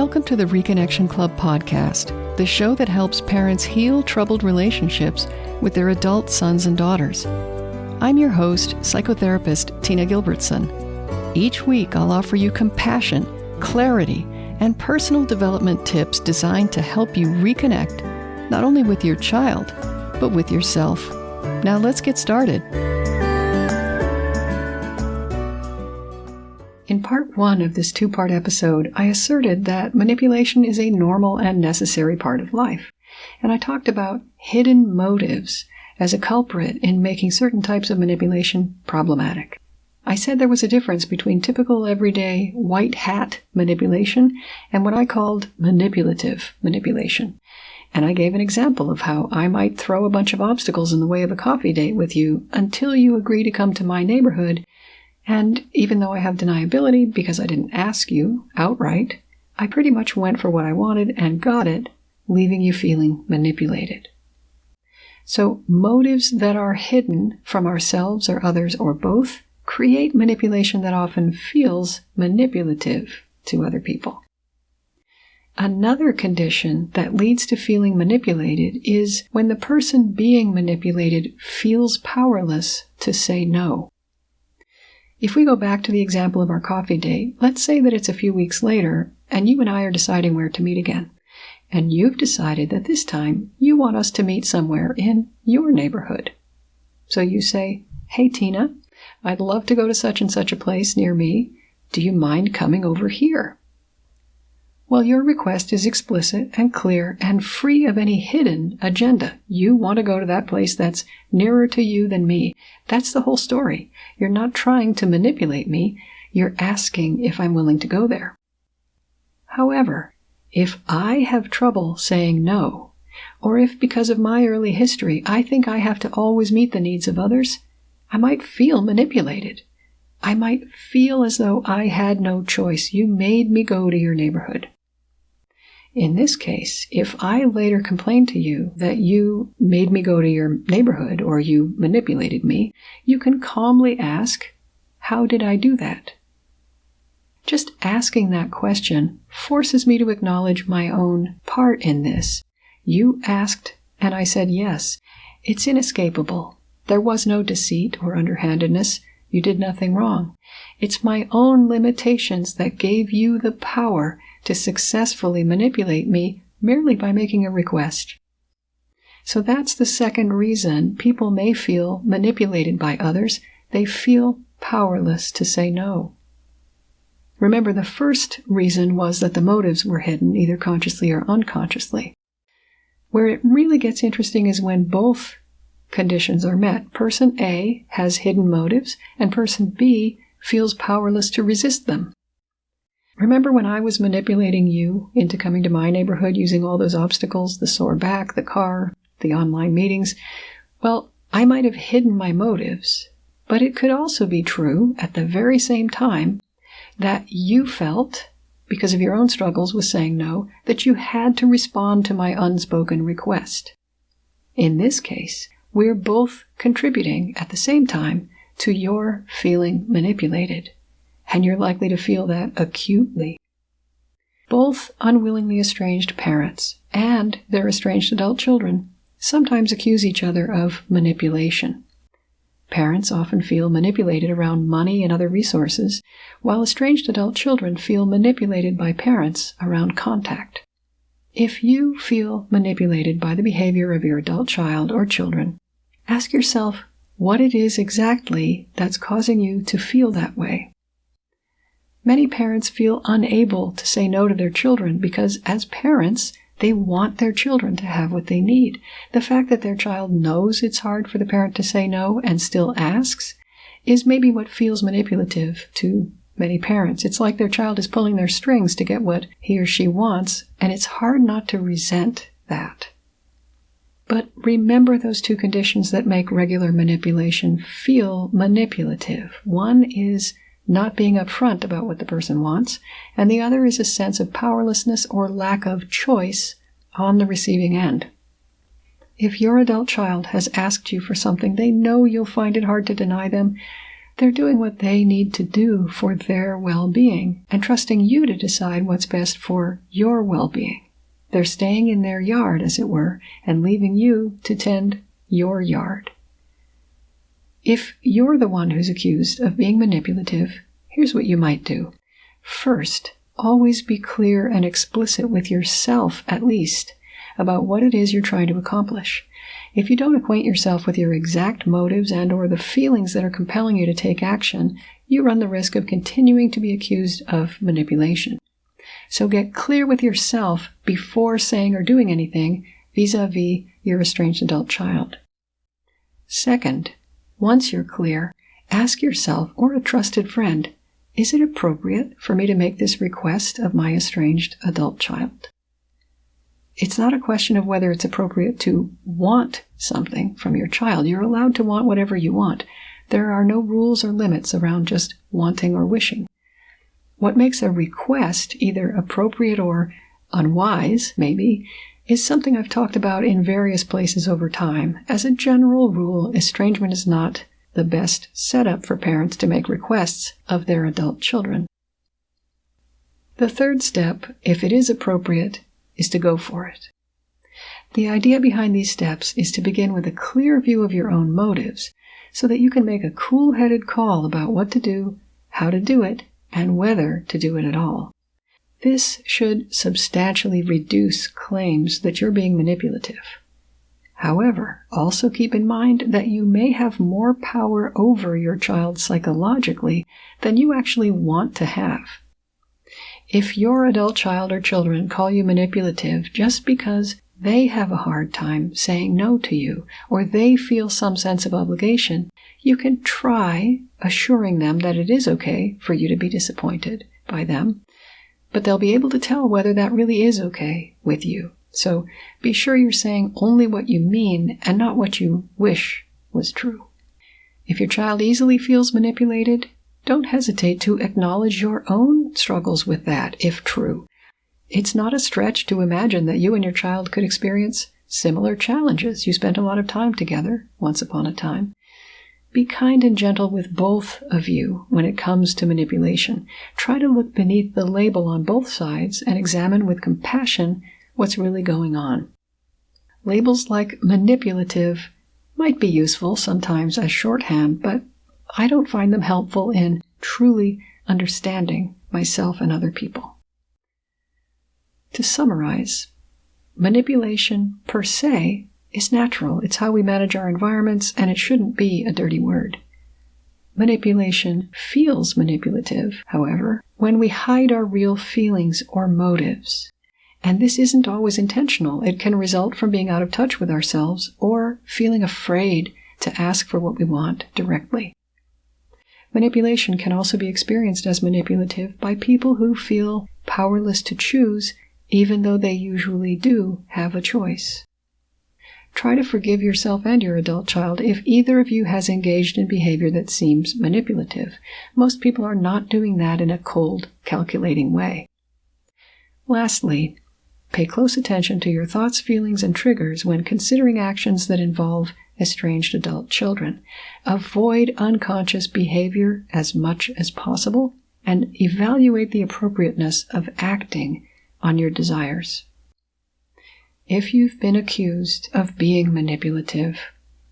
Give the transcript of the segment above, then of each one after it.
Welcome to the Reconnection Club podcast, the show that helps parents heal troubled relationships with their adult sons and daughters. I'm your host, psychotherapist Tina Gilbertson. Each week, I'll offer you compassion, clarity, and personal development tips designed to help you reconnect, not only with your child, but with yourself. Now let's get started. In part one of this two-part episode, I asserted that manipulation is a normal and necessary part of life, and I talked about hidden motives as a culprit in making certain types of manipulation problematic. I said there was a difference between typical everyday white hat manipulation and what I called manipulative manipulation. And I gave an example of how I might throw a bunch of obstacles in the way of a coffee date with you until you agree to come to my neighborhood. And even though I have deniability because I didn't ask you outright, I pretty much went for what I wanted and got it, leaving you feeling manipulated. So motives that are hidden from ourselves or others or both create manipulation that often feels manipulative to other people. Another condition that leads to feeling manipulated is when the person being manipulated feels powerless to say no. If we go back to the example of our coffee date, let's say that it's a few weeks later and you and I are deciding where to meet again. And you've decided that this time you want us to meet somewhere in your neighborhood. So you say, "Hey Tina, I'd love to go to such and such a place near me. Do you mind coming over here?" Well, your request is explicit and clear and free of any hidden agenda. You want to go to that place that's nearer to you than me. That's the whole story. You're not trying to manipulate me. You're asking if I'm willing to go there. However, if I have trouble saying no, or if because of my early history I think I have to always meet the needs of others, I might feel manipulated. I might feel as though I had no choice. You made me go to your neighborhood. In this case, if I later complain to you that you made me go to your neighborhood or you manipulated me, you can calmly ask, "How did I do that?" Just asking that question forces me to acknowledge my own part in this. You asked, and I said yes. It's inescapable. There was no deceit or underhandedness. You did nothing wrong. It's my own limitations that gave you the power to successfully manipulate me merely by making a request. So that's the second reason people may feel manipulated by others. They feel powerless to say no. Remember, the first reason was that the motives were hidden, either consciously or unconsciously. Where it really gets interesting is when both conditions are met. Person A has hidden motives, and person B feels powerless to resist them. Remember when I was manipulating you into coming to my neighborhood using all those obstacles, the sore back, the car, the online meetings? Well, I might have hidden my motives, but it could also be true at the very same time that you felt, because of your own struggles with saying no, that you had to respond to my unspoken request. In this case, we're both contributing at the same time to your feeling manipulated, and you're likely to feel that acutely. Both unwillingly estranged parents and their estranged adult children sometimes accuse each other of manipulation. Parents often feel manipulated around money and other resources, while estranged adult children feel manipulated by parents around contact. If you feel manipulated by the behavior of your adult child or children, ask yourself what it is exactly that's causing you to feel that way. Many parents feel unable to say no to their children because, as parents, they want their children to have what they need. The fact that their child knows it's hard for the parent to say no and still asks is maybe what feels manipulative to many parents. It's like their child is pulling their strings to get what he or she wants, and it's hard not to resent that. But remember those two conditions that make regular manipulation feel manipulative. One is not being upfront about what the person wants, and the other is a sense of powerlessness or lack of choice on the receiving end. If your adult child has asked you for something they know you'll find it hard to deny them, They're doing what they need to do for their well-being and trusting you to decide what's best for your well-being. They're staying in their yard, as it were, and leaving you to tend your yard. If you're the one who's accused of being manipulative, here's what you might do. First, always be clear and explicit with yourself, at least, about what it is you're trying to accomplish. If you don't acquaint yourself with your exact motives and/or the feelings that are compelling you to take action, you run the risk of continuing to be accused of manipulation. So get clear with yourself before saying or doing anything vis-a-vis your estranged adult child. Second, once you're clear, ask yourself or a trusted friend, is it appropriate for me to make this request of my estranged adult child? It's not a question of whether it's appropriate to want something from your child. You're allowed to want whatever you want. There are no rules or limits around just wanting or wishing. What makes a request either appropriate or unwise, maybe, is something I've talked about in various places over time. As a general rule, estrangement is not the best setup for parents to make requests of their adult children. The third step, if it is appropriate, is to go for it. The idea behind these steps is to begin with a clear view of your own motives so that you can make a cool-headed call about what to do, how to do it, and whether to do it at all. This should substantially reduce claims that you're being manipulative. However, also keep in mind that you may have more power over your child psychologically than you actually want to have. If your adult child or children call you manipulative just because they have a hard time saying no to you, or they feel some sense of obligation, you can try assuring them that it is okay for you to be disappointed by them, but they'll be able to tell whether that really is okay with you. So be sure you're saying only what you mean and not what you wish was true. If your child easily feels manipulated, don't hesitate to acknowledge your own struggles with that, if true. It's not a stretch to imagine that you and your child could experience similar challenges. You spent a lot of time together once upon a time. Be kind and gentle with both of you when it comes to manipulation. Try to look beneath the label on both sides and examine with compassion what's really going on. Labels like manipulative might be useful sometimes as shorthand, but I don't find them helpful in truly understanding myself and other people. To summarize, manipulation per se is natural. It's how we manage our environments, and it shouldn't be a dirty word. Manipulation feels manipulative, however, when we hide our real feelings or motives. And this isn't always intentional. It can result from being out of touch with ourselves or feeling afraid to ask for what we want directly. Manipulation can also be experienced as manipulative by people who feel powerless to choose, even though they usually do have a choice. Try to forgive yourself and your adult child if either of you has engaged in behavior that seems manipulative. Most people are not doing that in a cold, calculating way. Lastly, pay close attention to your thoughts, feelings, and triggers when considering actions that involve estranged adult children. Avoid unconscious behavior as much as possible and evaluate the appropriateness of acting on your desires. If you've been accused of being manipulative,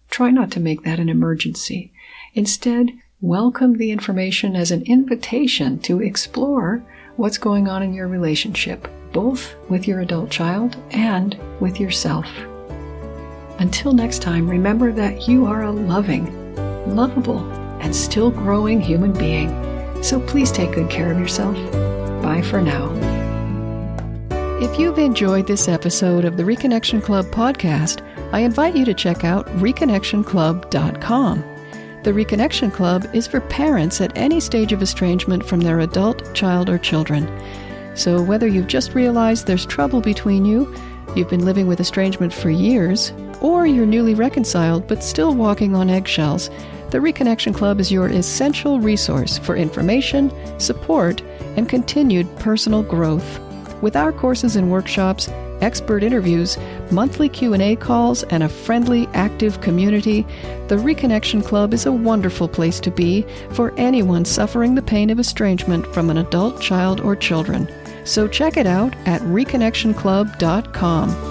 try not to make that an emergency. Instead, welcome the information as an invitation to explore what's going on in your relationship, both with your adult child and with yourself. Until next time, remember that you are a loving, lovable, and still growing human being. So please take good care of yourself. Bye for now. If you've enjoyed this episode of the Reconnection Club podcast, I invite you to check out reconnectionclub.com. The Reconnection Club is for parents at any stage of estrangement from their adult, child, or children. So whether you've just realized there's trouble between you, you've been living with estrangement for years, or you're newly reconciled but still walking on eggshells, the Reconnection Club is your essential resource for information, support, and continued personal growth. With our courses and workshops, expert interviews, monthly Q&A calls, and a friendly, active community, the Reconnection Club is a wonderful place to be for anyone suffering the pain of estrangement from an adult, child, or children. So check it out at reconnectionclub.com.